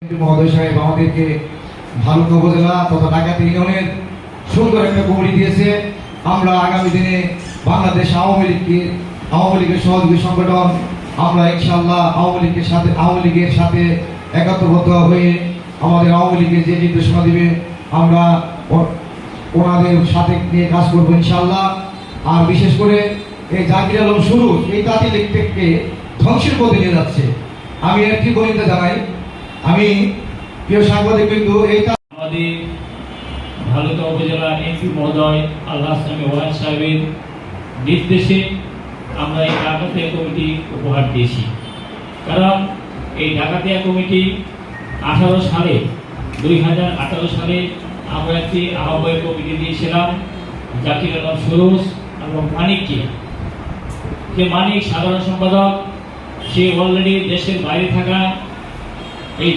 মহোদয় সাহেব আমাদেরকে ভালুকা উপজেলা তথা ডাকাতি ইউনিয়নের সুন্দর একটা কমিটি দিয়েছে। আমরা আগামী দিনে বাংলাদেশ আওয়ামী লীগের সহযোগী সংগঠন আমরা ইনশাআল্লাহ আওয়ামী লীগের সাথে একাত্মবদ্ধ হয়ে আমাদের আওয়ামী লীগের যে নির্দেশনা দিবে আমরা ওনাদের সাথে নিয়ে কাজ করবো ইনশাআল্লাহ। আর বিশেষ করে এই জাকির আলম শুরু এই তাঁতি লীগকে ধ্বংসের পথে নিয়ে যাচ্ছে। আমি এর কি বলিতে জানাই, আমি প্রিয় সাংবাদিক বিন্দু আমাদের ভালুকা উপজেলা এমপি মহোদয় আল্লাহ ওয়াহিদ সাহেবের নির্দেশে আমরা এই ডাকাতিয়া কমিটি উপহার দিয়েছি। কারণ এই ডাকাতিয়া কমিটি 2018 সালে আমরা একটি আহ্বায়ক কমিটি দিয়েছিলাম জাকির আলম সুরুজ এবং মানিককে। যে মানিক সাধারণ সম্পাদক, সে অলরেডি দেশের বাইরে থাকা এই